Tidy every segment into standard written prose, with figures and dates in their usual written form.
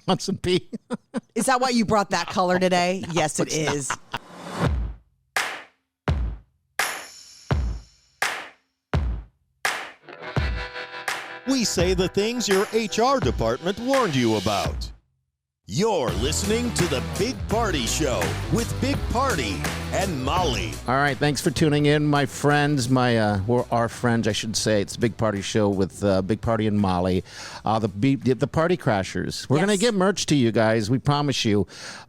want some pee? Is that why you brought that color today? Yes, it is. We say the things your HR department warned you about. You're listening to The Big Party Show with Big Party and Molly. All right, thanks for tuning in, my friends, or our friends, I should say. It's the Big Party Show with Big Party and Molly, the Party Crashers. We're going to get merch to you guys, we promise you.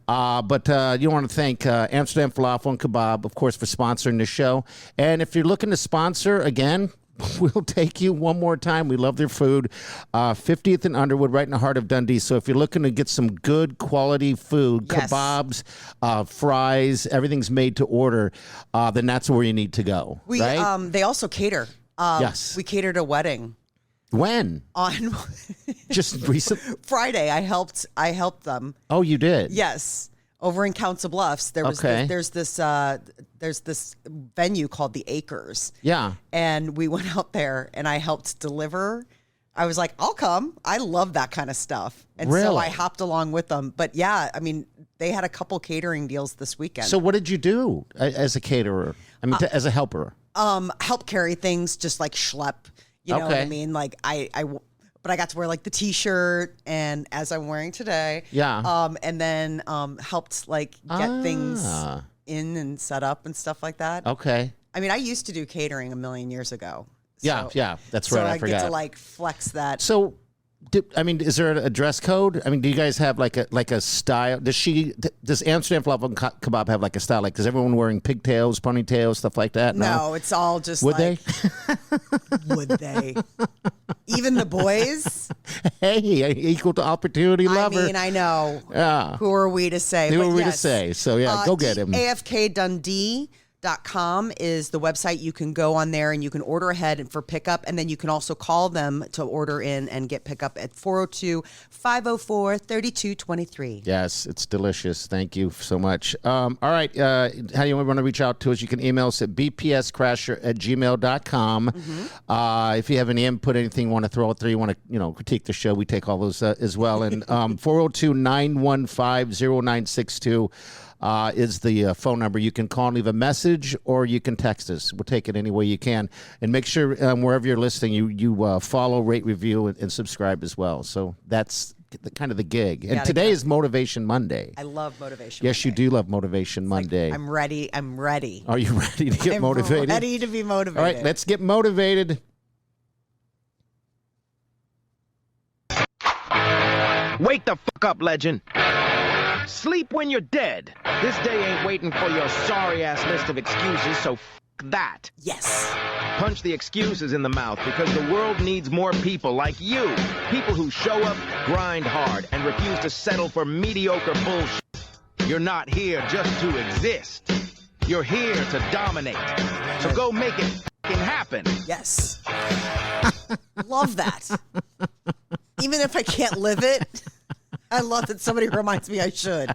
But you want to thank Amsterdam Falafel and Kabob, of course, for sponsoring the show. And if you're looking to sponsor, again, we'll take you one more time. We love their food. 50th and Underwood, right in the heart of Dundee. So if you're looking to get some good quality food, kebabs, fries, everything's made to order, then that's where you need to go. Right? They also cater. Yes. We catered a wedding. When? On just recent Friday. I helped them. Oh, you did? Yes. Over in Council Bluffs, there's this venue called the Acres. Yeah. And we went out there and I helped deliver. I was like, I'll come. I love that kind of stuff. And so I hopped along with them. But yeah, I mean, they had a couple catering deals this weekend. So what did you do as a caterer? I mean, as a helper? Help carry things, just like schlep. You know what I mean? Like but I got to wear like the T-shirt, and as I'm wearing today, and then helped like get things in and set up and stuff like that. Okay. I mean, I used to do catering a million years ago. So, yeah, that's right. I forgot. Get to like flex that. So, is there a dress code? I mean, do you guys have like a style? Does Amsterdam Falafel and Kebab have like a style? Like, is everyone wearing pigtails, ponytails, stuff like that? No, it's all just Would they? Would they? Even the boys? Hey, equal to opportunity lover. I mean, I know. Yeah. Who are we to say? Who are we to say? So, go get him. AFKDundee.com is the website. You can go on there and you can order ahead for pickup, and then you can also call them to order in and get pickup at 402-504-3223. Yes, it's delicious. Thank you so much. All right, how do you want to reach out to us? You can email us at bpscrasher@gmail.com. Mm-hmm. If you have any input, anything you want to throw out there, you want to critique the show, we take all those as well. And 402-915-0962. Is the phone number. You can call and leave a message, or you can text us. We'll take it any way you can. And make sure wherever you're listening, you follow, rate, review, and subscribe as well. So that's kind of the gig. And today is Motivation Monday. I love Motivation Yes, Monday. You do love Motivation Monday. I'm ready. Are you ready to get motivated? I'm ready to be motivated. All right, let's get motivated. Wake the fuck up, legend. Sleep when you're dead. This day ain't waiting for your sorry-ass list of excuses, so f*** that. Yes. Punch the excuses in the mouth, because the world needs more people like you. People who show up, grind hard, and refuse to settle for mediocre bullshit. You're not here just to exist. You're here to dominate. So go make it f***ing happen. Yes. Love that. Even if I can't live it, I love that somebody reminds me I should.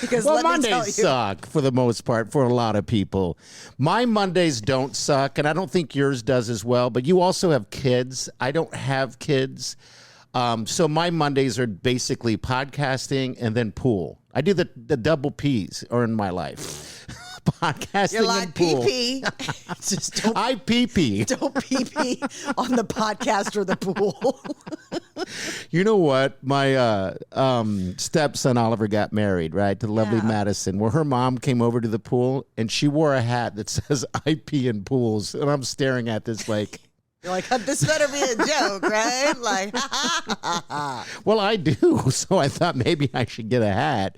Because Mondays suck for the most part for a lot of people. My Mondays don't suck, and I don't think yours does as well. But you also have kids. I don't have kids. So my Mondays are basically podcasting and then pool. I do the double P's are in my life. Podcasting You're like, and pool. pee-pee. Just don't, I pee-pee. Don't pee-pee on the podcast or the pool. You know what? My stepson Oliver got married, right, to lovely Madison, where her mom came over to the pool, and she wore a hat that says, I pee in pools. And I'm staring at this like... You're like, this better be a joke, right? Like, Well, I do, so I thought maybe I should get a hat.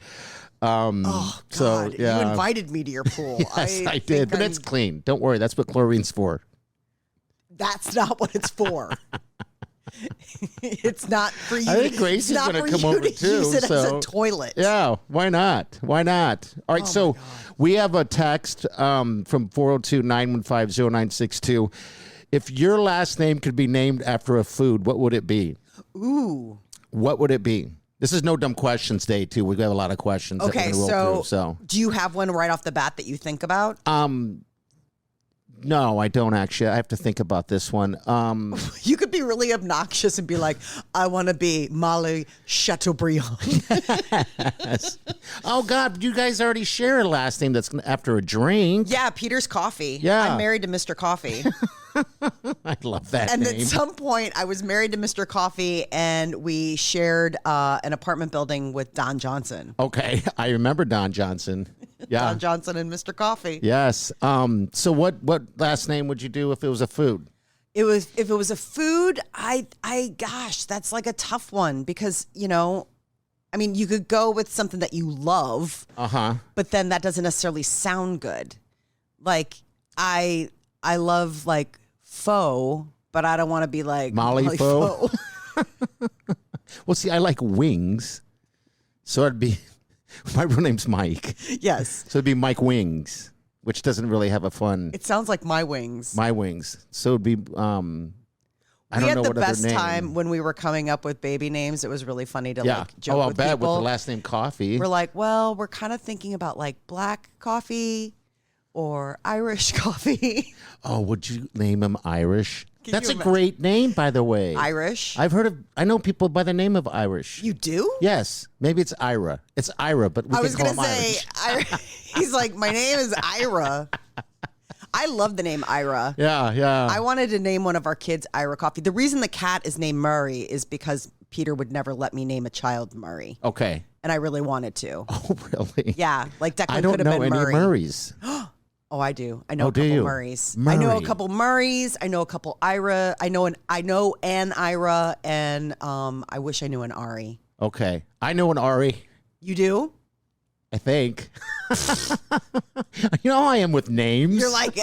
God, so, yeah. You invited me to your pool. Yes, I did, but it's clean. Don't worry, that's what chlorine's for. That's not what it's for. It's not for you. I think Grace is going to come over too. Use it as a toilet. Yeah, why not? Why not? All right, so we have a text from 402-915-0962. If your last name could be named after a food, what would it be? Ooh. What would it be? This is no dumb questions day, too. We have a lot of questions. Okay, that we're gonna roll through, so do you have one right off the bat that you think about? No, I don't actually. I have to think about this one. You could be really obnoxious and be like, I want to be Molly Chateaubriand. Yes. Oh, God, you guys already share a last name that's after a drink. Yeah, Peter's Coffee. Yeah. I'm married to Mr. Coffee. I love that and name. at some point, I was married to Mr. Coffee, and we shared an apartment building with Don Johnson. Okay, I remember Don Johnson. Yeah, Don Johnson and Mr. Coffee. Yes. So what last name would you do if it was a food? If it was a food, gosh, that's like a tough one because, I mean, you could go with something that you love, but then that doesn't necessarily sound good. Like I love like pho, but I don't want to be like Molly pho. Well, see, I like wings, so it'd be my real name's Mike. Yes, so it'd be Mike Wings, which doesn't really have a fun. It sounds like My Wings. My Wings. So it'd be. I don't know what other name. We had the best time when we were coming up with baby names. It was really funny to like joke with people. With the last name Coffee. We're like, well, we're kind of thinking about like black coffee or Irish coffee. Oh, would you name him Irish? That's a great name, by the way. Irish. I know people by the name of Irish. You do? Yes. Maybe it's Ira. It's Ira, but we can call him Irish. He's like, my name is Ira. I love the name Ira. Yeah. I wanted to name one of our kids Ira Coffee. The reason the cat is named Murray is because Peter would never let me name a child Murray. Okay. And I really wanted to. Oh, really? Yeah. Like Declan I don't could have know been any Murray. Murrays. Oh, I do. I know a couple Murrays. I know a couple Murrays. I know a couple Ira. I know an Ira, and I wish I knew an Ari. Okay. I know an Ari. You do? I think. You know how I am with names. You're like,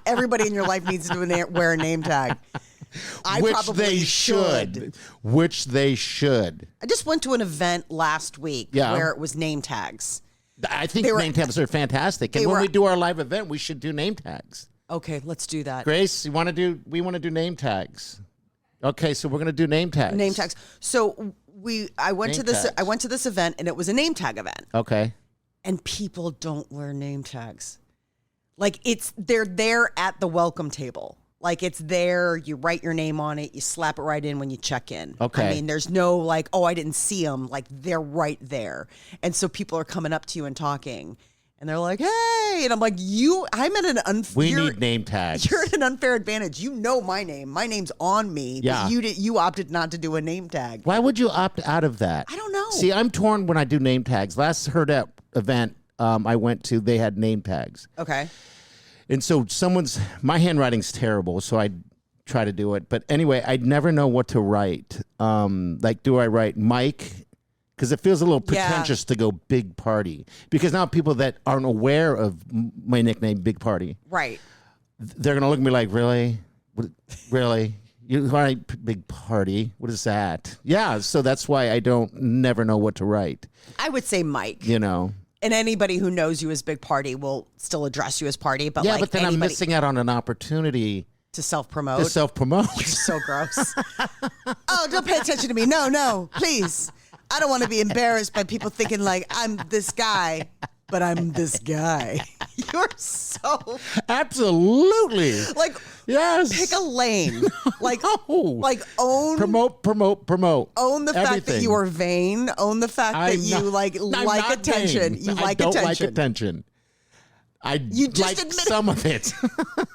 everybody in your life needs to wear a name tag. Which they should. I just went to an event last week where it was name tags. I think name tags are fantastic. And when we do our live event, we should do name tags. Okay, let's do that. Grace, we want to do name tags. Okay, so we're going to do name tags. Name tags. So I went to this event and it was a name tag event. Okay. And people don't wear name tags. Like they're there at the welcome table. Like it's there, you write your name on it, you slap it right in when you check in. Okay. I mean, there's no like, oh, I didn't see them. Like they're right there. And so people are coming up to you and talking. And they're like, hey. And I'm like, I'm at an unfair... We need name tags. You're at an unfair advantage. You know my name. My name's on me. Yeah. But you opted not to do a name tag. Why would you opt out of that? I don't know. See, I'm torn when I do name tags. Last Herdette event I went to, they had name tags. Okay. And so my handwriting's terrible, so I try to do it. But anyway, I'd never know what to write. Like, do I write Mike? Because it feels a little pretentious to go Big Party. Because now people that aren't aware of my nickname, Big Party, right? They're going to look at me like, really? Really? You write Big Party? What is that? Yeah, so that's why I never know what to write. I would say Mike. You know. And anybody who knows you as Big Party will still address you as Party. But yeah, but then I'm missing out on an opportunity to self-promote. You're so gross. Oh, don't pay attention to me. No, please. I don't want to be embarrassed by people thinking like I'm this guy, but I'm this guy. You're so... Absolutely. Like, yes. Pick a lane. Like, no. Like own... Promote. Own the fact that you are vain. Own the fact that you like attention. Vain. You like attention. I don't attention. like attention. You just like admitted some of it.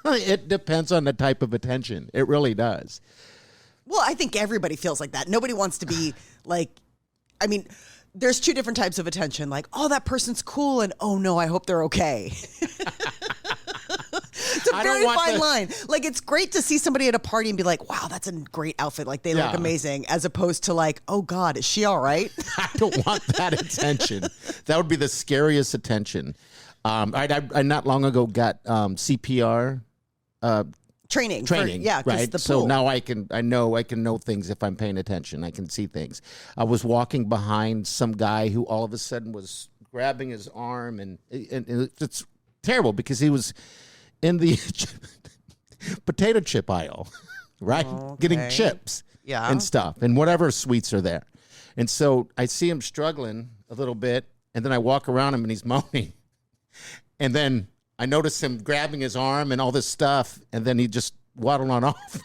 It depends on the type of attention. It really does. Well, I think everybody feels like that. Nobody wants to be like... I mean, there's two different types of attention. Like, oh, that person's cool, and oh no, I hope they're okay. It's a very fine line. Like, it's great to see somebody at a party and be like, wow, that's a great outfit. Like, they look amazing. As opposed to like, oh God, is she all right? I don't want that attention. That would be the scariest attention. I not long ago got CPR. Training, right? The so pool. now I can know things if I'm paying attention. I can see things. I was walking behind some guy who all of a sudden was grabbing his arm, and it's terrible because he was in the potato chip aisle, right? Okay. Getting chips, and stuff, and whatever sweets are there. And so I see him struggling a little bit, and then I walk around him, and he's moaning, and then I noticed him grabbing his arm and all this stuff, and then he just waddled on off.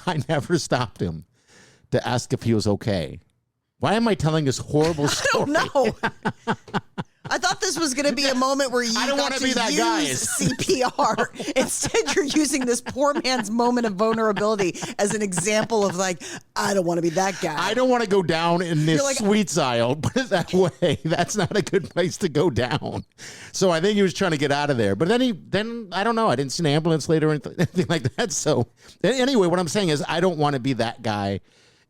I never stopped him to ask if he was okay. Why am I telling this horrible story? I don't know. I thought this was going to be a moment where you got to be that use guy. CPR. Instead, you're using this poor man's moment of vulnerability as an example of like, I don't want to be that guy. I don't want to go down in this sweets aisle. Put it that way. That's not a good place to go down. So I think he was trying to get out of there. But then I don't know. I didn't see an ambulance later or anything like that. So anyway, what I'm saying is I don't want to be that guy.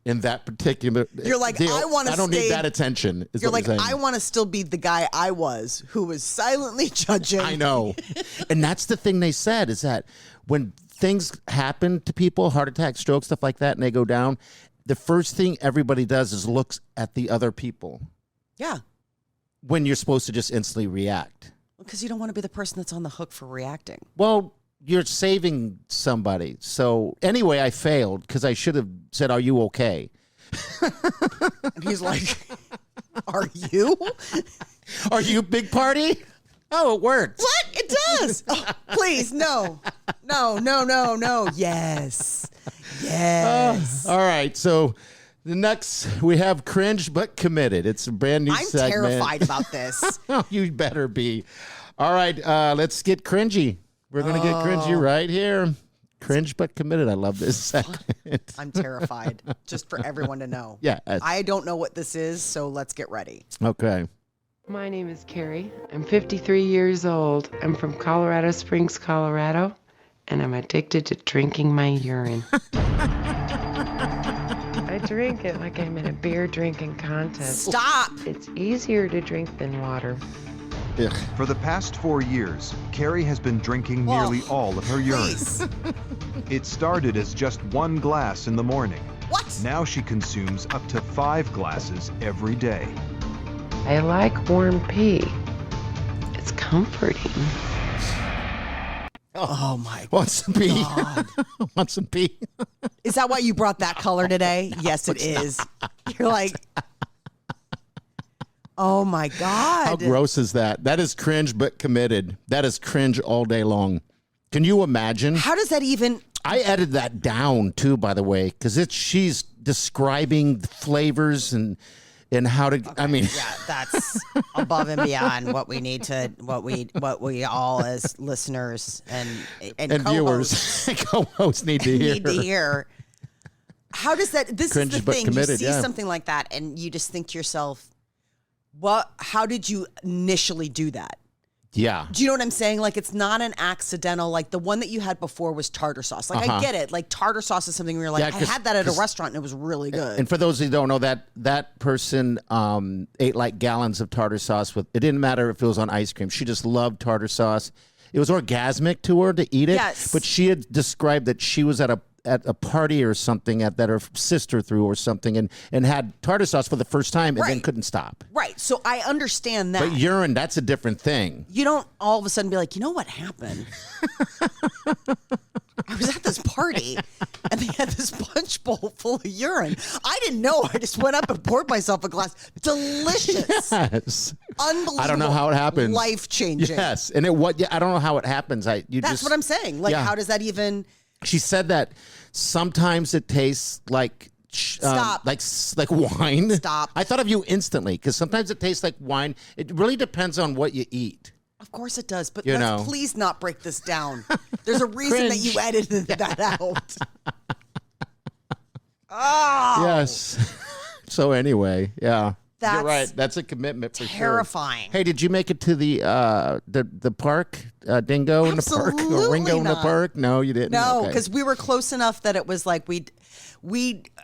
In that particular, you're like, deal. I don't need that attention. You're like, I want to still be the guy I was, who was silently judging. I know, and that's the thing they said is that when things happen to people, heart attack, stroke, stuff like that, and they go down, the first thing everybody does is looks at the other people. Yeah. When you're supposed to just instantly react. Because you don't want to be the person that's on the hook for reacting. Well. You're saving somebody. So anyway, I failed because I should have said, "Are you okay?" And he's like, "Are you? Are you big party?" Oh, it worked. What? It does. Oh, please, no. Yes. All right. So the next we have Cringe But Committed. It's a brand new segment. I'm terrified about this. Oh, you better be. All right. Let's get cringy. We're going to get cringy right here. Cringe But Committed. I love this segment. I'm terrified, just for everyone to know. Yeah. I don't know what this is, so let's get ready. Okay. My name is Carrie. I'm 53 years old. I'm from Colorado Springs, Colorado, and I'm addicted to drinking my urine. I drink it like I'm in a beer drinking contest. Stop! It's easier to drink than water. Ugh. For the past 4 years, Carrie has been drinking nearly all of her urine. It started as just 1 glass in the morning. What? Now she consumes up to 5 glasses every day. I like warm pee. It's comforting. Oh my God. Want some pee? Want some pee? Is that why you brought that color today? No, yes, it is. You're like, oh my God. How gross is that? That is Cringe But Committed. That is cringe all day long. Can you imagine? How does that even... I edited that down too, by the way, because she's describing the flavors and how to. Okay, I mean, yeah, that's above and beyond what we need to, what we all as listeners and viewers, co-hosts need to hear. How does that? This Cringe is the But thing. Committed, you see something like that, and you just think to yourself, "What? How did you initially do that?" Yeah. Do you know what I'm saying? Like, it's not an accidental, like the one that you had before was tartar sauce. Like, I get it. Like, tartar sauce is something where you're like, I had that at a restaurant and it was really good. And for those who don't know, that person ate like gallons of tartar sauce with, it didn't matter if it was on ice cream. She just loved tartar sauce. It was orgasmic to her to eat it. Yes. But she had described that she was at a party or something that her sister threw or something and had tartar sauce for the first time and then couldn't stop. Right. So I understand that. But urine, that's a different thing. You don't all of a sudden be like, you know what happened? I was at this party and they had this punch bowl full of urine. I didn't know. I just went up and poured myself a glass. Delicious. Yes. Unbelievable. I don't know how it happens. Life-changing. Yes. And I don't know how it happens. That's what I'm saying. Like, how does that even... She said that sometimes it tastes like like wine. Stop. I thought of you instantly because sometimes it tastes like wine. It really depends on what you eat. Of course it does, but please not break this down. There's a reason that you edited that out. Oh. Yes. So anyway, yeah. You're right. That's a commitment for terrifying. Sure. Hey, did you make it to the park? Dingo in the park? Or Ringo in the park? No, you didn't. No, because we were close enough that it was like we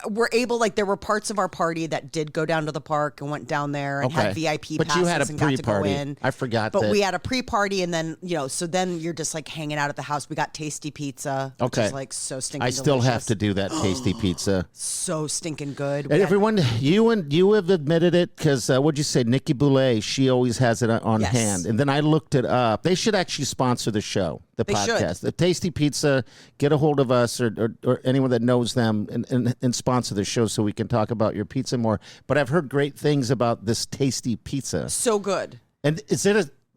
were able, like there were parts of our party that did go down to the park and went down there and had VIP but passes you had a and got to go pre-party. in. I forgot but that. we had a pre-party and then, so then you're just like hanging out at the house. We got tasty pizza, which is like so stinking delicious. still have to do that tasty pizza. So stinking good. And everyone, you have admitted it because what'd you say? Nikki Boulay, she always has it on hand. And then I looked it up. They should actually sponsor the show, the podcast. The Tasty Pizza, get a hold of us or anyone that knows them and sponsor the show so we can talk about your pizza more. But I've heard great things about this Tasty Pizza. So good. And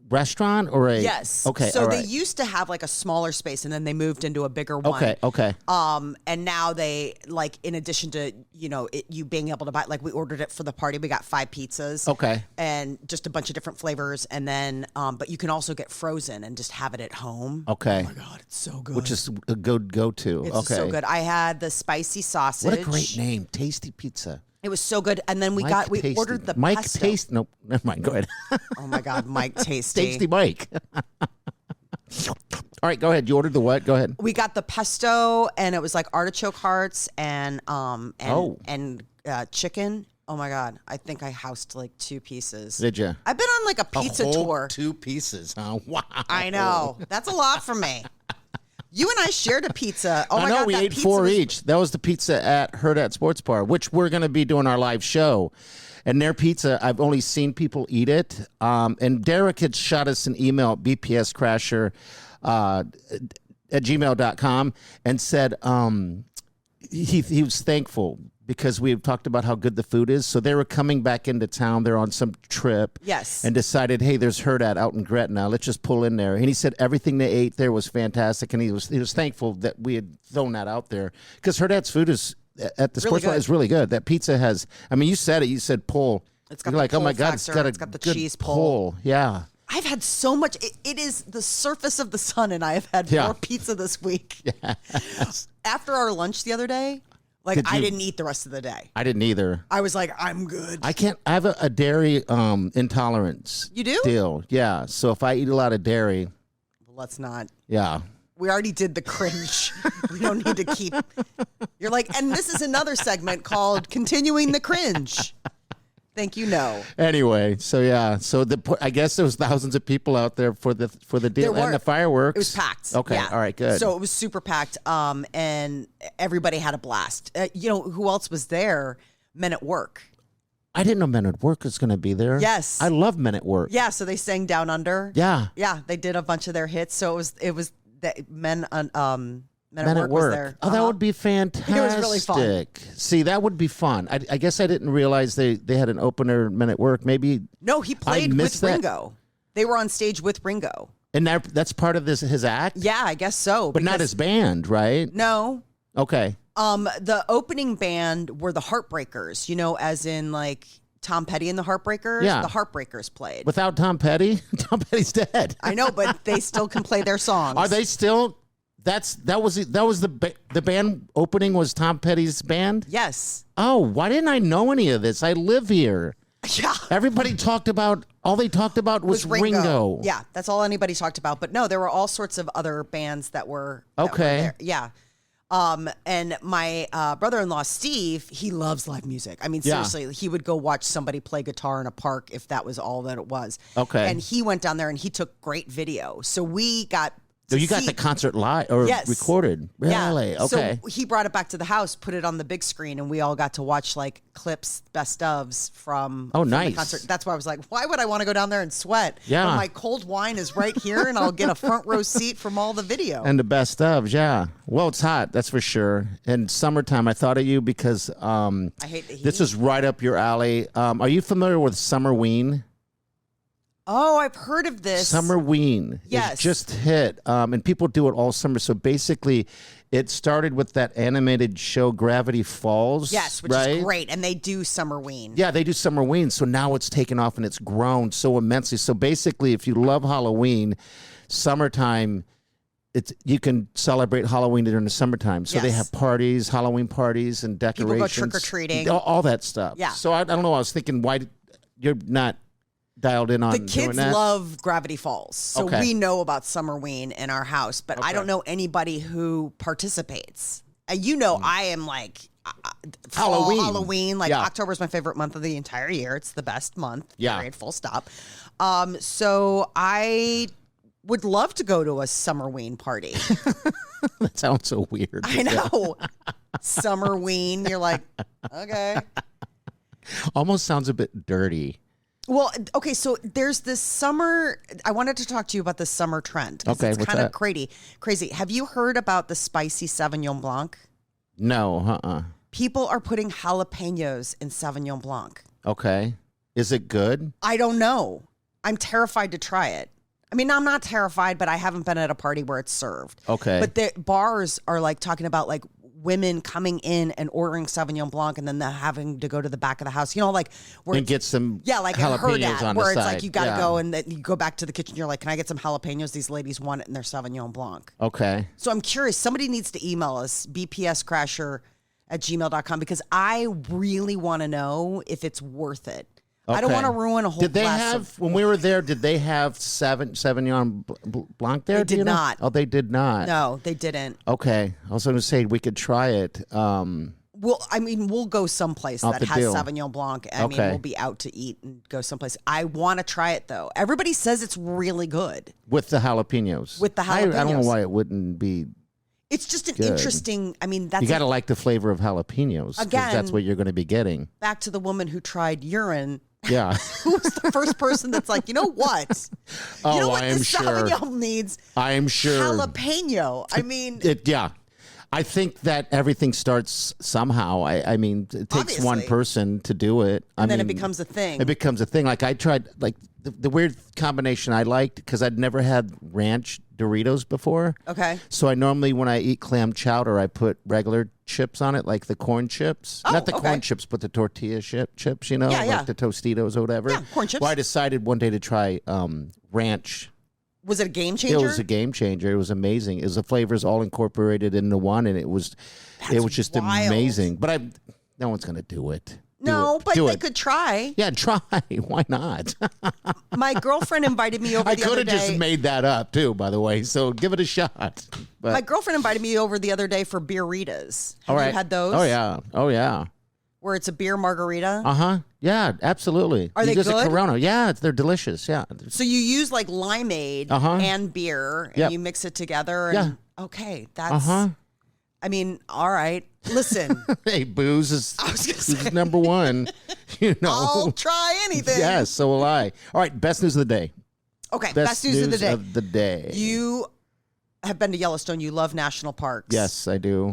restaurant or a? Yes. Okay. So all they right. used to have like a smaller space, and then they moved into a bigger one. Okay. And now they like, in addition to you being able to buy, like we ordered it for the party, we got 5 pizzas. Okay. And just a bunch of different flavors, and then but you can also get frozen and just have it at home. Okay. Oh my God, it's so good. Which is a good go-to. It's okay. so good. I had the spicy sausage. What a great name, Tasty Pizza. It was so good. And then we ordered the Mike pesto. Taste. Nope, never mind. Go ahead. Oh my God, Mike Tasty. Tasty Mike. All right, go ahead. You ordered the what? Go ahead. We got the pesto, and it was like artichoke hearts and chicken. Oh my God, I think I housed like 2 pieces. Did you? I've been on like a pizza whole tour. 2 pieces, huh? Wow. I know. That's a lot for me. You and I shared a pizza. Oh my I know, God, we that ate pizza 4 was- each. That was the pizza at Herd at Sports Bar, which we're going to be doing our live show. And their pizza, I've only seen people eat it. And Derek had shot us an email at bpscrasher at gmail.com and said he was thankful because we have talked about how good the food is. So they were coming back into town. They're on some trip. Yes. And decided, hey, there's Herd at out in Gretna. Let's just pull in there. And he said everything they ate there was fantastic. And he was thankful that we had thrown that out there because Herd at's food is at the sports bar is really good. That pizza has, I mean, you said it. You said pull. It's got You're the like, oh my pull God, factor. it's got the good cheese pull. Yeah. I've had so much. It is the surface of the sun, and I have had more pizza this week. Yes. After our lunch the other day, like I didn't eat the rest of the day. I didn't either. I was like, I'm good. I can't. I have a dairy intolerance. You do? Deal. Yeah. So if I eat a lot of dairy, Let's not. yeah. We already did the cringe. We don't need to keep. You're like, and this is another segment called Continuing the Cringe. Thank you. No. Anyway, so yeah, so I guess there was thousands of people out there for the deal and the fireworks. It was packed. Okay, yeah. All right, good. So it was super packed, and everybody had a blast. Who else was there? Men at Work. I didn't know Men at Work was going to be there. Yes, I love Men at Work. Yeah, so they sang Down Under. Yeah, yeah, they did a bunch of their hits. So it was that Men at Work was there. Oh, that would be fantastic. It was really fun. See, that would be fun. I guess I didn't realize they had an opener Men at Work. Maybe no, he played with Ringo. They were on stage with Ringo. And that's part of his act? Yeah, I guess so. But not his band, right? No. Okay. The opening band were the Heartbreakers, as in like Tom Petty and the Heartbreakers. Yeah. The Heartbreakers played. Without Tom Petty? Tom Petty's dead. I know, but they still can play their songs. Are they still? That was the band opening was Tom Petty's band? Yes. Oh, why didn't I know any of this? I live here. Yeah. Everybody all they talked about was Ringo. Yeah, that's all anybody talked about. But no, there were all sorts of other bands that were okay. Yeah. And my brother-in-law, Steve, he loves live music. I mean, seriously, he would go watch somebody play guitar in a park if that was all that it was. Okay. And he went down there and he took great video. So we got So you got the concert live or recorded? Really? Yeah. Okay. So he brought it back to the house, put it on the big screen, and we all got to watch like clips, best ofs from nice. the concert. That's why I was like, why would I want to go down there and sweat? Yeah. When my cold wine is right here, and I'll get a front row seat from all the video. And the best ofs, yeah. Well, it's hot, that's for sure. And summertime, I thought of you because I hate the heat. This is right up your alley. Are you familiar with Summerween? Oh, I've heard of this. Summerween. Yes. It's just hit. And people do it all summer. So basically, it started with that animated show Gravity Falls. Yes, which is great. And they do Summerween. Yeah, they do Summerween. So now it's taken off and it's grown so immensely. So basically, if you love Halloween, summertime, you can celebrate Halloween during the summertime. So they have parties, Halloween parties, and decorations. People go trick-or-treating. All that stuff. Yeah. So I don't know. I was thinking, why you're not dialed in on the kids doing that? love Gravity Falls, so we know about Summerween in our house, but I don't know anybody who participates. I am like Halloween. Like October is my favorite month of the entire year. It's the best month. Period. Full stop. So I would love to go to a Summerween party. That sounds so weird. I know. Summerween. You're like, okay. Almost sounds a bit dirty. Well, okay, so there's this summer. I wanted to talk to you about the summer trend. Okay, it's what's kind of that? crazy. Have you heard about the spicy Sauvignon Blanc? No, People are putting jalapenos in Sauvignon Blanc. Okay. Is it good? I don't know. I'm terrified to try it. I mean, I'm not terrified, but I haven't been at a party where it's served. Okay. But the bars are like talking about like women coming in and ordering Sauvignon Blanc and then they're having to go to the back of the house. You know, like where and get some like jalapenos on the where it's side. like you got to go and then you go back to the kitchen. You're like, can I get some jalapenos? These ladies want it in their Sauvignon Blanc. Okay. So I'm curious. Somebody needs to email us, bpscrasher@gmail.com, because I really want to know if it's worth it. I don't want to ruin a whole Did they glass have, when we were there, did they have Sauvignon Blanc there? They did not. Oh, they did not. No, they didn't. Okay. I was going to say we could try it. We'll go someplace Off that the has deal. Sauvignon Blanc. I mean, we'll be out to eat and go someplace. I want to try it, though. Everybody says it's really good. With the jalapenos. With the I don't know jalapenos. why it wouldn't be. It's just an Good. interesting, I mean, that's You got to like the flavor of jalapenos. 'Cause Again- that's what you're going to be getting. back to the woman who tried urine. Yeah. Who was the first person that's like, you know what? Oh, You know what I am this sure. Sauvignon needs? I am sure. Jalapeno. I mean, Yeah. I think that everything starts somehow. I mean, it takes one Obviously. person to do it. and then it becomes a thing. It becomes a thing. Like I tried, like the weird combination I liked because I'd never had ranch Doritos before. Okay. So I normally, when I eat clam chowder, I put regular chips on it, like the corn chips. Oh, Not the okay. corn chips, but the tortilla chips, you know, Yeah, yeah. like the Tostitos or whatever. Yeah, corn chips. Well, I decided one day to try ranch. Was it a game changer? It was a game changer. It was amazing. It was the flavors all incorporated into one, and it was just wild. amazing. But no one's gonna do it. No, but Do they it. could try. Yeah, try. Why not? My girlfriend invited me over I the could other have day. just made that up too, by the way. So give it a shot. But My girlfriend invited me over the other day for beeritas. Have all right. you had those? Oh yeah. Oh yeah. Where it's a beer margarita. Uh-huh. Yeah, absolutely. Are they Just good? a Corona. Yeah, they're delicious. Yeah. So you use like limeade and beer, and Yep. you mix it together. And, Yeah. Okay, that's. Uh-huh. I mean, all right. Listen, Hey, booze is, I was gonna booze is say- number one. You know. I'll try anything. Yes, so will I. All right, best news of the day. Okay, best news of the day. day. You have been to Yellowstone. You love national parks. Yes, I do.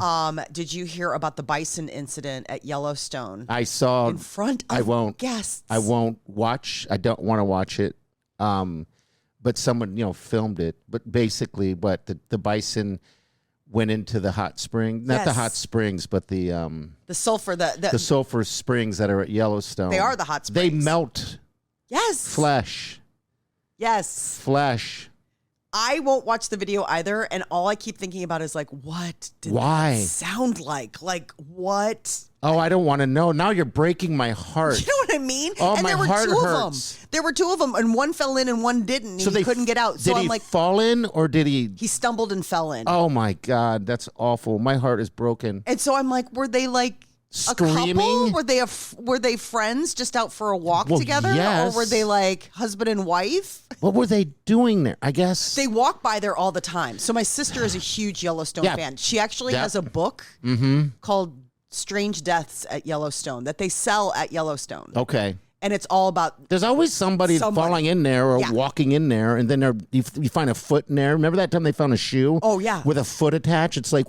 Did you hear about the bison incident at Yellowstone? I saw. In front of I won't. guests. I won't watch. I don't want to watch it. But someone, filmed it. But basically, what the bison went into the hot spring, not the Yes. hot springs, but the sulfur. the sulfur springs that are at Yellowstone. They are the hot They springs. melt Yes. flesh. Yes. Flesh. I won't watch the video either, and all I keep thinking about is like, what did Why? that sound like? Like what? Oh, I don't want to know. Now you're breaking my heart. You know what I mean? Oh, and my there were heart two hurts. of them. There were two of them, and one fell in and one didn't. And So he they couldn't get out. Did So he I'm like, fall in or did he? he stumbled and fell in. Oh my God, that's awful. My heart is broken. And so I'm like, were they like a Screaming? couple? Were they friends just out for a walk Well, together, yes. or were they like husband and wife? What were they doing there? I guess. They walk by there all the time. So my sister is a huge Yellowstone Yeah. fan. She actually Yeah. has a book called Strange Deaths at Yellowstone that they sell at Yellowstone. Okay. And it's all about There's always somebody Someone. falling in there or Yeah. walking in there, and then you find a foot in there. Remember that time they found a shoe? Oh, yeah. With a foot attached? It's like,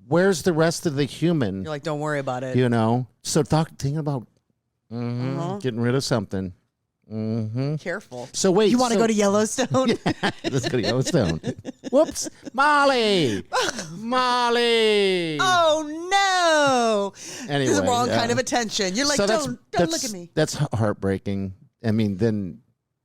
where's the rest of the human? you're like, don't worry about it. So thinking about getting rid of something. Careful. So wait. You want to so- go to Yellowstone? Let's go to Yellowstone. Whoops. Molly. Molly. Oh no! Anyway, This is the wrong yeah. kind of attention. You're like, So don't look at me. That's heartbreaking. I mean, then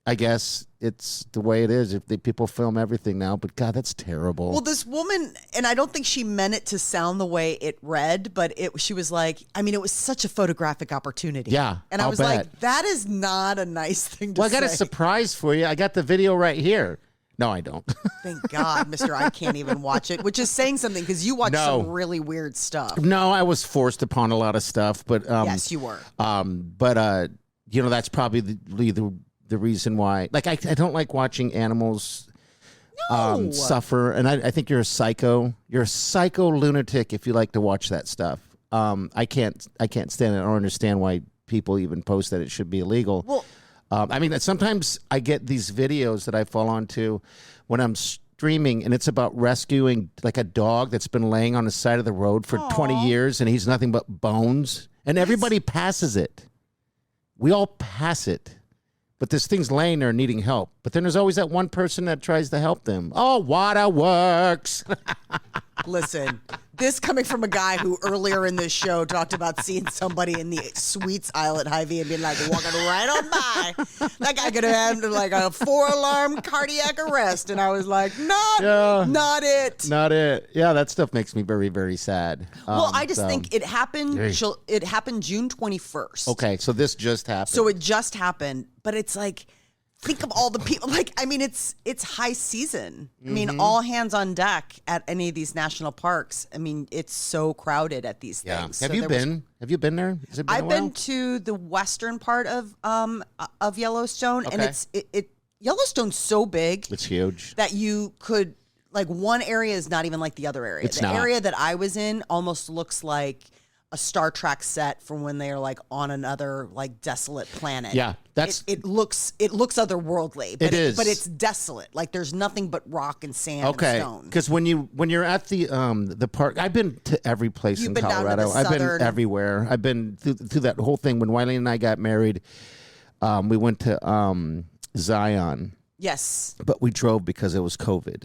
I guess it's the way it is. If people film everything now, but God, that's terrible. Well, this woman, and I don't think she meant it to sound the way it read, but she was like, I mean, it was such a photographic opportunity. Yeah, and I I'll was bet. like, that is not a nice thing to Well, I say. got a surprise for you. I got the video right here. No, I don't. Thank God, Mister, I can't even watch it, which is saying something because you watch No. some really weird stuff. No, I was forced upon a lot of stuff, but Yes, you were. That's probably the reason why. Like, I don't like watching animals No. suffer, and I think you're a psycho. You're a psycho lunatic if you like to watch that stuff. I can't stand it. I don't understand why people even post that it should be illegal. Well, I mean, sometimes I get these videos that I fall onto when I'm streaming, and it's about rescuing like a dog that's been laying on the side of the road for 20 years, and he's nothing but bones, and everybody passes it. We all pass it But this thing's laying there needing help. But then there's always that one person that tries to help them. Oh, waterworks. Listen, this coming from a guy who earlier in this show talked about seeing somebody in the sweets aisle at Hy-Vee and being like, walking right on by. That guy could have had like a 4-alarm cardiac arrest. And I was like, not it. Not it. Yeah, that stuff makes me very, very sad. Well, I just think it happened. It happened June 21st. Okay, so this just happened. So it just happened. But it's like, think of all the people. Like, I mean, it's high season. I mean, all hands on deck at any of these national parks. I mean, it's so crowded at these things. Have you been? Have you been there? Has it been I've been to the western part of Yellowstone, and it Yellowstone's so big. It's huge that you could like one area is not even like the other area. The area that I was in almost looks like a Star Trek set from when they are like on another like desolate planet. Yeah, it looks otherworldly. But it is, but it's desolate. Like there's nothing but rock and sand. And stone. Because when you're at the park, I've been to every place in Colorado. I've been everywhere. I've been through that whole thing. When Wiley and I got married, we went to Zion. Yes, but we drove because it was COVID.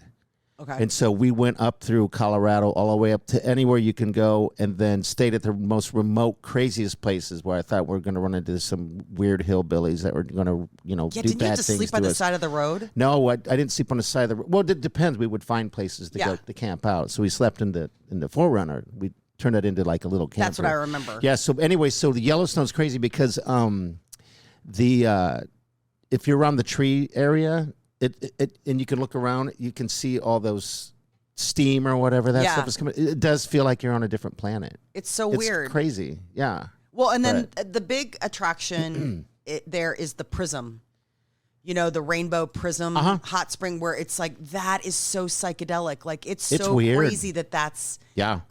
Okay. And so we went up through Colorado all the way up to anywhere you can go, and then stayed at the most remote, craziest places where I thought we were going to run into some weird hillbillies that were going to, do bad things. Didn't you have to sleep on the side of the road? No, I didn't sleep on the side of the road. Well, it depends. We would find places to go to camp out. So we slept in the 4Runner. We turned it into like a little camper. That's what I remember. Yeah. So anyway, so the Yellowstone's crazy because if you're around the tree area. And you can look around, you can see all those steam or whatever that stuff is coming. It does feel like you're on a different planet. It's weird. It's crazy. Yeah. Well, and then the big attraction there is the Prism. The Rainbow Prism hot spring where it's like that is so psychedelic. Like it's so weird. Crazy that that's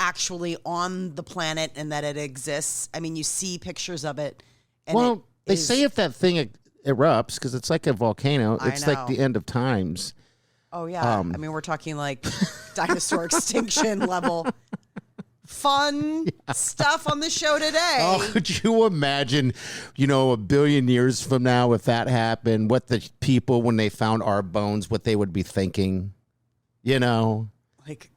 actually on the planet and that it exists. I mean, you see pictures of it. And they say if that thing erupts, because it's like a volcano, it's like the end of times. Oh yeah. I mean, we're talking like dinosaur extinction level fun stuff on the show today. Oh, could you imagine, a billion years from now if that happened, what the people, when they found our bones, what they would be thinking, Like,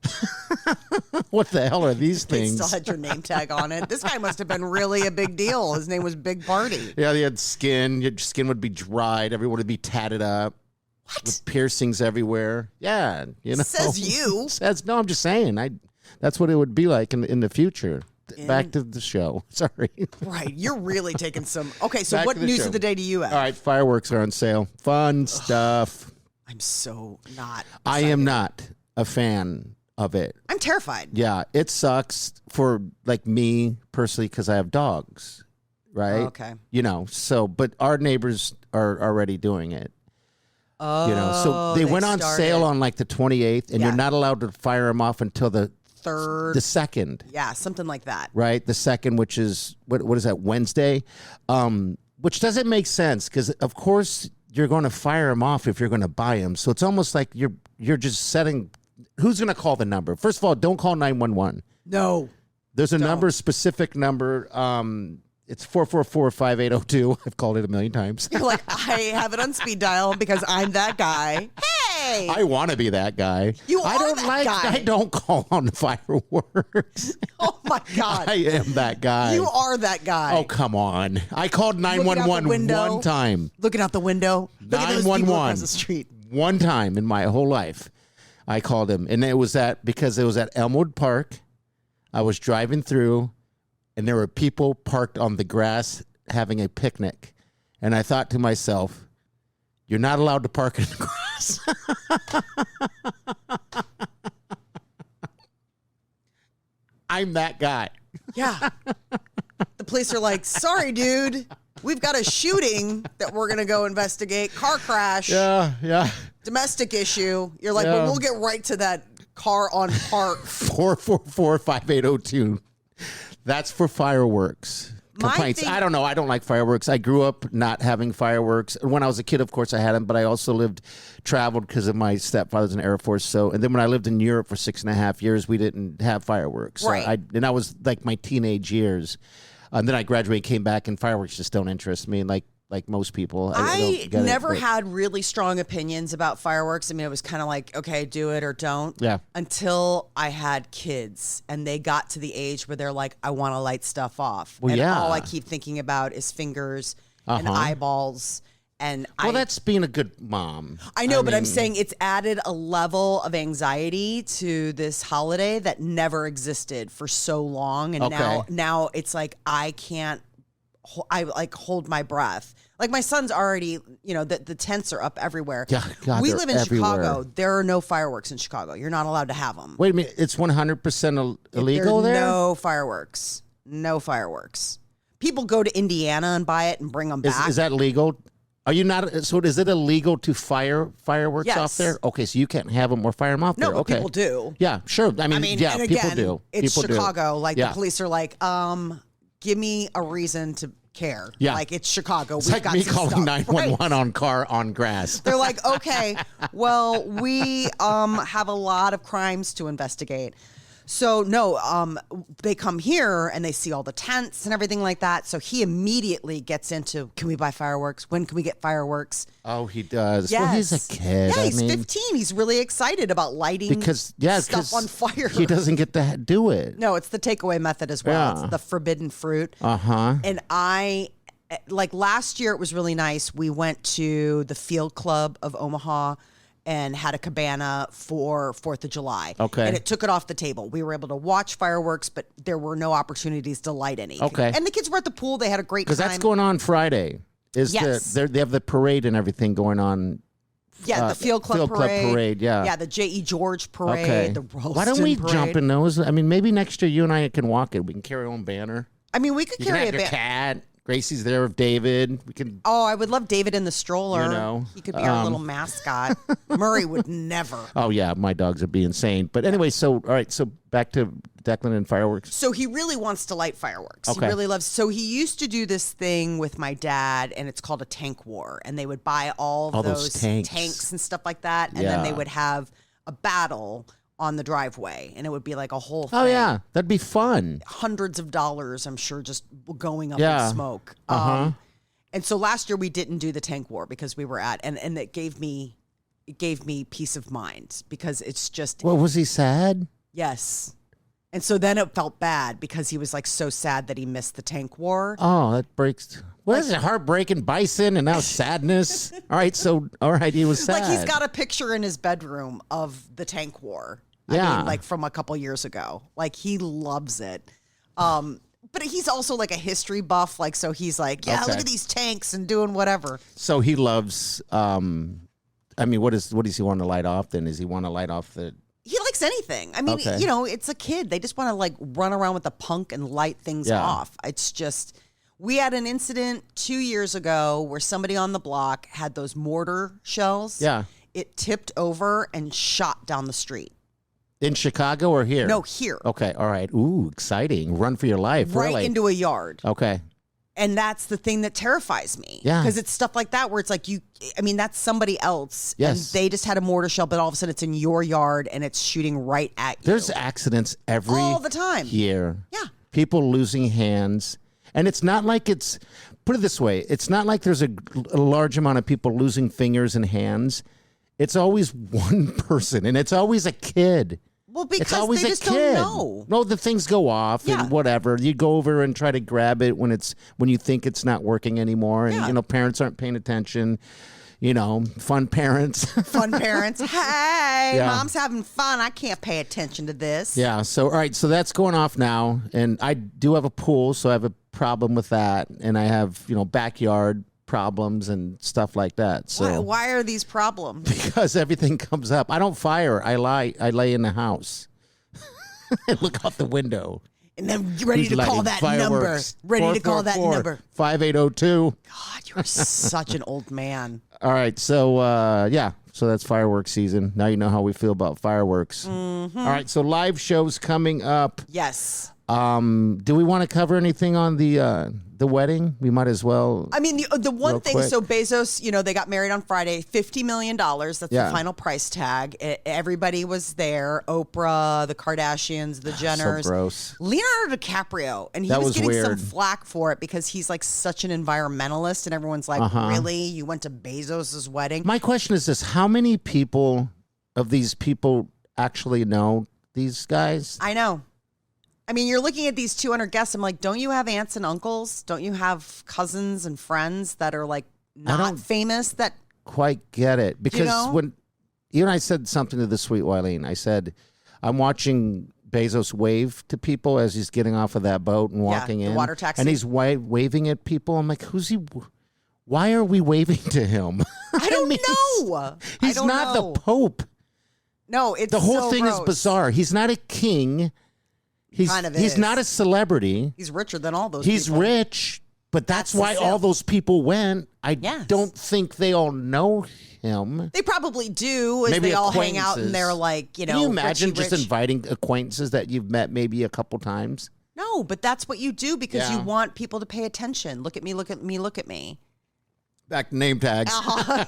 what the hell are these things? They still had your name tag on it. This guy must have been really a big deal. His name was Big Party. Yeah, they had skin. Your skin would be dried. Everyone would be tatted up. What? With piercings everywhere. Yeah, Says you. No, I'm just saying. That's what it would be like in the future. Back to the show. Sorry. Right. You're really taking some. Okay, so what news of the day do you have? All right, fireworks are on sale. Fun stuff. I'm so not. I am not a fan of it. I'm terrified. Yeah, it sucks for like me personally because I have dogs, right? Okay. But our neighbors are already doing it. Oh, so they went on sale on like the 28th, and you're not allowed to fire them off until the 3rd, the 2nd. Yeah, something like that. Right, the 2nd, which is what is that, Wednesday? Which doesn't make sense because of course you're going to fire them off if you're going to buy them. So it's almost like you're just setting. Who's going to call the number? First of all, don't call 911. No. There's a specific number. It's 444-5802. I've called it a million times. You're like, I have it on speed dial because I'm that guy. Hey! I want to be that guy. I don't call on fireworks. Oh, my God. I am that guy. You are that guy. Oh, come on. I called 911 one time. Looking out the window. Look at those people across the street. One time in my whole life. I called him, and it was because it was at Elmwood Park. I was driving through, and there were people parked on the grass having a picnic. And I thought to myself, you're not allowed to park in the grass. I'm that guy. Yeah. The police are like, sorry, dude. We've got a shooting that we're going to go investigate. Car crash. Yeah. Domestic issue. You're like, but we'll get right to that car on park. 444-5802. That's for fireworks. Complaints. I don't know. I don't like fireworks. I grew up not having fireworks. When I was a kid, of course, I had them, but I also traveled because of my stepfather's in the Air Force. And then when I lived in Europe for 6.5 years, we didn't have fireworks. Right. And I was like my teenage years. And then I graduated, came back, and fireworks just don't interest me. Like, like most people. I don't get never it, had really strong opinions about fireworks. I mean, it was kind of like, okay, do it or don't. Yeah. Until I had kids and they got to the age where they're like, I want to light stuff off. Well, and yeah. all I keep thinking about is fingers and eyeballs. And well, that's being a good mom. I know, but I'm saying it's added a level of anxiety to this holiday that never existed for so long. And now it's like I can't. I like hold my breath. Like my son's already, the tents are up everywhere. Yeah, God, we live in everywhere. Chicago. There are no fireworks in Chicago. You're not allowed to have them. Wait a minute. It's 100% illegal there? No fireworks. No fireworks. People go to Indiana and buy it and bring them back. Is that legal? Are you not? So is it illegal to fire fireworks Yes. off there? Okay, so you can't have them or fire them off there. No, but Okay. people do. Yeah, sure. I mean yeah, and people again, do. It's People Chicago. do. Like Yeah. the police are like, give me a reason to care. Yeah. Like it's Chicago. It's We've like got me some calling stuff. 911 on car on grass. They're like, okay, well, we have a lot of crimes to investigate. So no, they come here and they see all the tents and everything like that. So he immediately gets into, can we buy fireworks? When can we get fireworks? Oh, he does. Yes. Well, he's a kid. Yeah, I he's mean, 15. He's really excited about lighting stuff on fire. He doesn't get to do it. No, it's the takeaway method as well. Yeah. It's the forbidden fruit. Uh-huh. And like last year, it was really nice. We went to the Field Club of Omaha and had a cabana for 4th of July. Okay. And it took it off the table. We were able to watch fireworks, but there were no opportunities to light any. Okay. And the kids were at the pool. They had a great time. Because that's going on Friday. Yes. They have the parade and everything going on. Yeah, the Field Club parade. Yeah. Yeah, the J.E. George parade, Okay. the Ralston Why don't we parade. jump in those? I mean, maybe next year you and I can walk it. We can carry our own banner. I mean, we could You can carry have a your bit. cat. Gracie's there with David. We can. Oh, I would love David in the stroller. He could be our little mascot. Murray would never. Oh yeah, my dogs would be insane. But anyway, so all right, so back to Declan and fireworks. So he really wants to light fireworks. Okay. He really loves. So he used to do this thing with my dad, and it's called a tank war. And they would buy all those tanks. and stuff like that, and then they Yeah. would have a battle on the driveway, and it would be like a whole thing. Oh yeah, that'd be fun. Hundreds of dollars, I'm sure, just going up Yeah. in smoke. And so last year we didn't do the tank war because we were and it gave me peace of mind because it's just Well, was he sad? yes. And so then it felt bad because he was like so sad that he missed the tank war. Oh, that breaks. What is it? Heartbreaking bison and now sadness. All right, he was sad. Like he's got a picture in his bedroom of the tank war. Yeah. I mean, like from a couple years ago. Like he loves it. But he's also like a history buff. Like, so he's like, yeah, Okay. look at these tanks and doing whatever. So he loves. I mean, what does he want to light off? Then does he want to light off the? He likes anything. I mean, Okay. it's a kid. They just want to like run around with a punk and light things Yeah. off. It's just, we had an incident 2 years ago where somebody on the block had those mortar shells. Yeah. It tipped over and shot down the street. In Chicago or here? No, here. Okay, all right. Ooh, exciting! Run for your life. Right really. into a yard. Okay. And that's the thing that terrifies me. Yeah. Because it's stuff like that where it's like that's somebody else. Yes. And they just had a mortar shell, but all of a sudden it's in your yard and it's shooting right at you. There's accidents every all the time. year. Yeah. People losing hands. And it's not like put it this way, it's not like there's a large amount of people losing fingers and hands. It's always one person, and it's always a kid. Well, because It's always they a just kid. don't know. No, the things go off Yeah. and whatever. You go over and try to grab it when you think it's not working anymore, and Yeah. parents aren't paying attention. Fun parents. Fun parents. Hey, Yeah. mom's having fun. I can't pay attention to this. Yeah. So, all right. So that's going off now. And I do have a pool, so I have a problem with that. And I have, backyard problems and stuff like that. So Why are these problems? because everything comes up. I don't fire. I lay in the house. I look out the window. And then you're ready Who's to call lighting that number. fireworks? Ready to call that 444 number. 5802. God, you're such an old man. All right. So, yeah. So that's fireworks season. Now you know how we feel about fireworks. Mm-hmm. All right. So live shows coming up. Yes. Do we want to cover anything on the the wedding? We might as well. I mean, the one thing, quick. So Bezos, they got married on Friday, $50 million. That's the final price tag. Everybody was there. Oprah, the Kardashians, the Jenners. So gross. Leonardo DiCaprio. And he was getting some flack for it because he's like such an environmentalist. And everyone's like, really? You went to Bezos' wedding? My question is this. How many of these people actually know these guys? I know. I mean, you're looking at these 200 guests. I'm like, don't you have aunts and uncles? Don't you have cousins and friends that are like not famous? That quite get it. Because when you and I said something to the sweet Wileen, I said, I'm watching Bezos wave to people as he's getting off of that boat and walking in. The water taxi. And he's waving at people. I'm like, who's he? Why are we waving to him? I don't know. He's not the Pope. No, it's the whole so thing gross. is bizarre. He's not a king. He's not a celebrity. He's richer than all those He's people. rich, but that's why all those people went. I don't think they all know him. They probably do. As maybe they all hang out and they're like, Can you imagine rich? just inviting acquaintances that you've met maybe a couple times? No, but that's what you do because you want people to pay attention. Look at me, look at me, look at me. Back to name tags.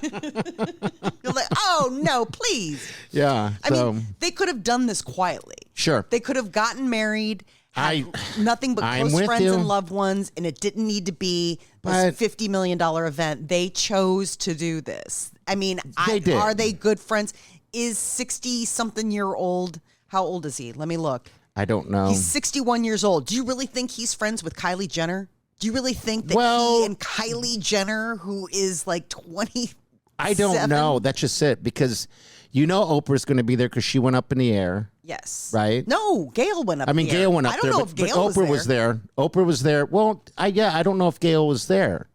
You're like, oh, no, please. Yeah. I mean, they could have done this quietly. Sure. They could have gotten married, had nothing but close friends and loved ones, and it didn't need to be this $50 million event. They chose to do this. I mean, are they good friends? Is 60-something-year-old, how old is he? Let me look. I don't know. He's 61 years old. Do you really think he's friends with Kylie Jenner? Do you really think that he and Kylie Jenner, who is like 20? I don't know. That's just it. Because Oprah's going to be there because she went up in the air. Yes. Right? No, Gail went up I mean, in the Gail air. went up there. I don't know if Gail Oprah was there. Oprah was there. Well, I don't know if Gail was there.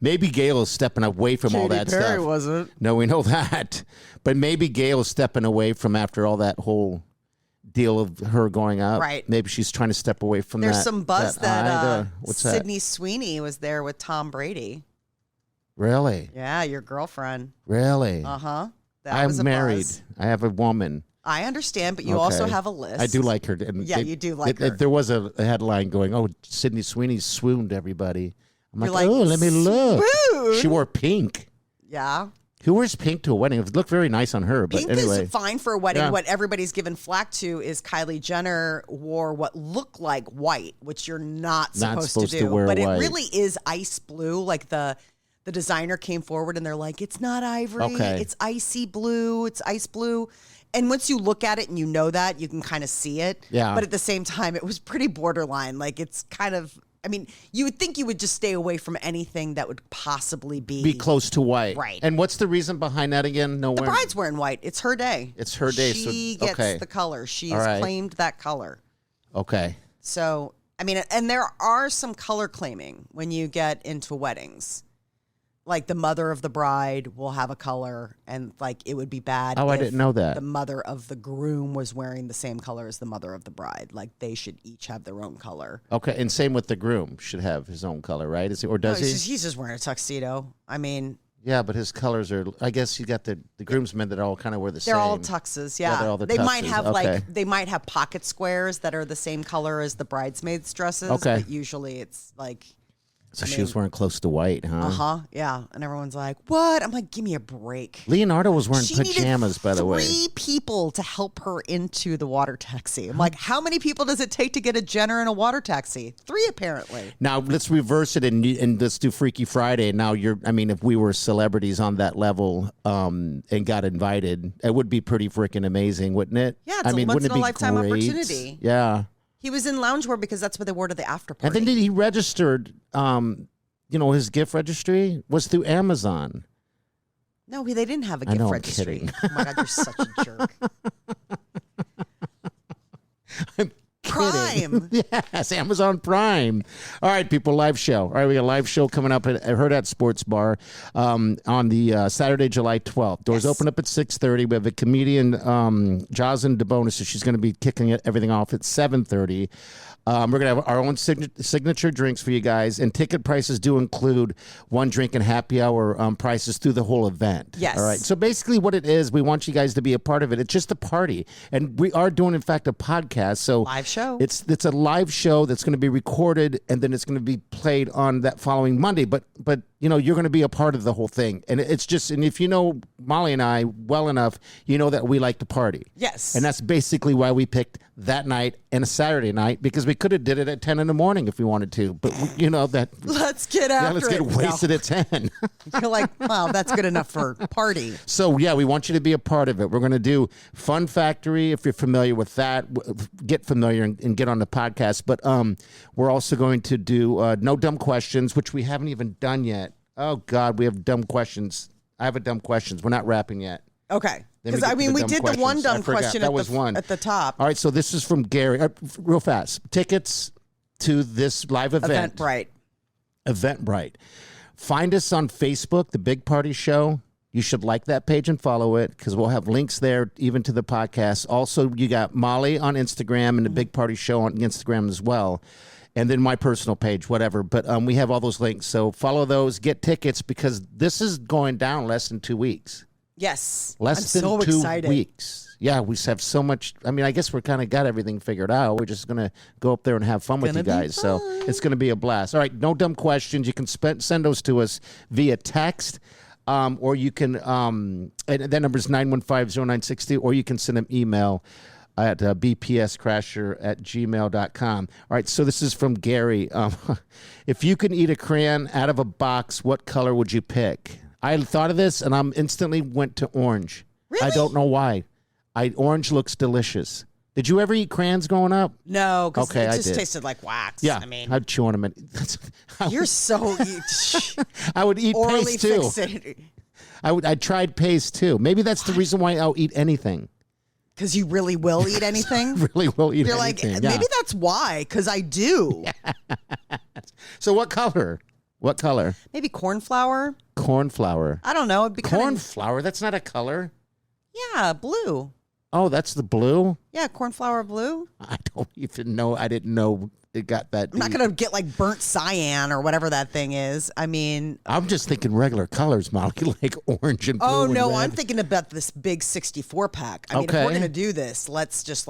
Maybe Gail is stepping away from all that Perry stuff. wasn't. No, we know that. But maybe Gail is stepping away from after all that whole deal of her going up. Right. Maybe she's trying to step away from There's that. There's some buzz that what's Sydney Sweeney was there with Tom Brady. Really? Yeah, your girlfriend. Really? Uh-huh. I'm married. I have a woman. I understand, but you also have a list. I do like her. And you do like her. There was a headline going, Sydney Sweeney swooned everybody. I'm You're like, let me look. Swoon? She wore pink. Yeah. Who wears pink to a wedding? It looked very nice on her. But pink anyway. is fine for a wedding. Yeah. What everybody's given flack to is Kylie Jenner wore what looked like white, which you're not supposed to do. Wear but white. It really is ice blue. Like the designer came forward and they're like, it's not ivory. Okay. It's icy blue. It's ice blue. And once you look at it and you know that, you can kind of see it. Yeah. But at the same time, it was pretty borderline. Like it's kind of... I mean, you would think you would just stay away from anything that would possibly be close to white. Right. And what's the reason behind that again? The bride's wearing white. It's her day. It's her day. She gets the color. She's claimed that color. Okay. So, I mean, and there are some color claiming when you get into weddings. Like the mother of the bride will have a color, and like it would be bad. Oh, I didn't know that. The mother of the groom was wearing the same color as the mother of the bride. Like they should each have their own color. Okay, and same with the groom should have his own color, right? Does he? He's just wearing a tuxedo. I mean, yeah, but his colors are. I guess you got the groomsmen that all kind of wear the same. They're all tuxes. Yeah, they're all the they tuxes. might have they might have pocket squares that are the same color as the bridesmaids' dresses. Okay, but usually it's like. So she was wearing close to white, huh? Uh-huh, yeah. And everyone's like, what? I'm like, give me a break. Leonardo was wearing pajamas, by the way. 3 people to help her into the water taxi. I'm like, how many people does it take to get a Jenner in a water taxi? 3, apparently. Now, let's reverse it and let's do Freaky Friday. Now, if we were celebrities on that level and got invited, it would be pretty freaking amazing, wouldn't it? Yeah, it's a once-in-a-lifetime opportunity. Yeah. He was in loungewear because that's what they wore to the after party. And then he registered, his gift registry was through Amazon. No, they didn't have a gift registry. Kidding. Oh my God, you're such a jerk. I'm Prime. Yes, Amazon Prime. All right, people, live show. All right, we got a live show coming up at Hurrdat Sports Bar on the Saturday, July 12th. Doors open up at 6:30. We have a comedian, Jocelyn DeBonis, so she's going to be kicking everything off at 7:30. We're going to have our own signature drinks for you guys, and ticket prices do include one drink and happy hour prices through the whole event. Yes. All right. So basically what it is, we want you guys to be a part of it. It's just a party. And we are doing, in fact, a podcast. So live show. show. It's a live show that's going to be recorded, and then it's going to be played on that following Monday. But you're going to be a part of the whole thing, and it's just, and if you know Molly and I well enough, you know that we like to party. Yes, and that's basically why we picked that night and a Saturday night, because we could have did it at 10 in the morning if we wanted to, but that let's get after let's get wasted at 10. You're like, wow, that's good enough for party. So yeah, we want you to be a part of it. We're going to do Fun Factory. If you're familiar with that, get familiar and get on the podcast. But we're also going to do No Dumb Questions, which we haven't even done yet. Oh God, we have dumb questions. I have a dumb questions. We're not wrapping yet. Okay. Because we did the one dumb question at the top. All right, so this is from Gary. Real fast. Tickets to this live event. Eventbrite. Find us on Facebook, The Big Party Show. You should like that page and follow it, because we'll have links there even to the podcast. Also, you got Molly on Instagram and The Big Party Show on Instagram as well. And then my personal page, whatever. But we have all those links. So follow those, get tickets, because this is going down less than 2 weeks. Yes. Less than 2 weeks. Yeah, we have so much. I mean, I guess we're kind of got everything figured out. We're just going to go up there and have fun with you guys. So it's going to be a blast. All right, no dumb questions. You can send those to us via text, or you can, and that number is 915-0960, or you can send an email at bpscrasher@gmail.com. All right, so this is from Gary. If you can eat a crayon out of a box, what color would you pick? I thought of this, and I instantly went to orange. Really? I don't know why. Orange looks delicious. Did you ever eat crayons growing up? No, because it just tasted like wax. Yeah, I mean, I'd chew on them. You're so... I would eat paste, too. Fixated. I tried paste, too. Maybe that's the reason why I'll eat anything. Because you really will eat anything? Really will eat You're anything. Like, maybe that's why, because I do. So what color? What color? Maybe cornflower. Cornflower. I don't know. It'd be cornflower? That's not a color. Yeah, blue. Oh, that's the blue? Yeah, cornflower blue. I don't even know. I didn't know it got that deep. I'm not going to get like burnt cyan or whatever that thing is. I mean... I'm just thinking regular colors, Molly, like orange and blue. Oh, no, and red. I'm thinking about this big 64-pack. I mean, if we're going to do this, let's just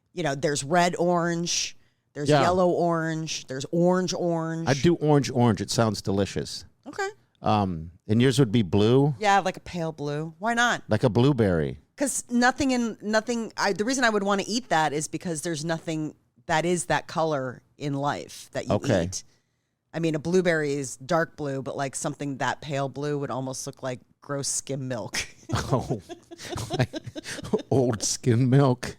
there's red orange... There's yellow orange. There's orange. I'd do orange. It sounds delicious. Okay. And yours would be blue? Yeah, like a pale blue. Why not? Like a blueberry. Because the reason I would want to eat that is because there's nothing that is that color in life that you eat. I mean, a blueberry is dark blue, but like something that pale blue would almost look like gross skim milk. Oh, like old skim milk.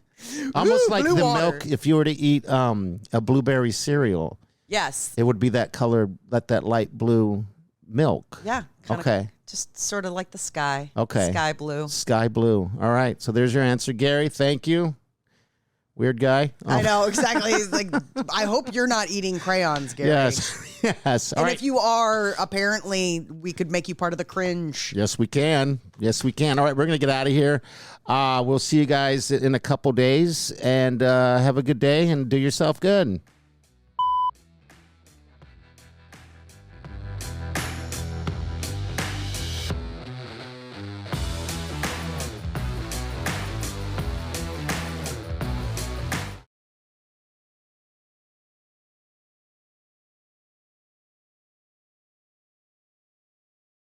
Almost like the water. milk if you were to eat a blueberry cereal. Yes. It would be that color, that light blue milk. Yeah. Okay. Just sort of like the sky. Okay. Sky blue. Sky blue. All right. So there's your answer, Gary. Thank you. Weird guy. Oh. I know, exactly. It's like, I hope you're not eating crayons, Gary. Yes. Yes. All right. If you are, apparently, we could make you part of the cringe. Yes, we can. Yes, we can. All right, we're going to get out of here. We'll see you guys in a couple days, and have a good day and do yourself good.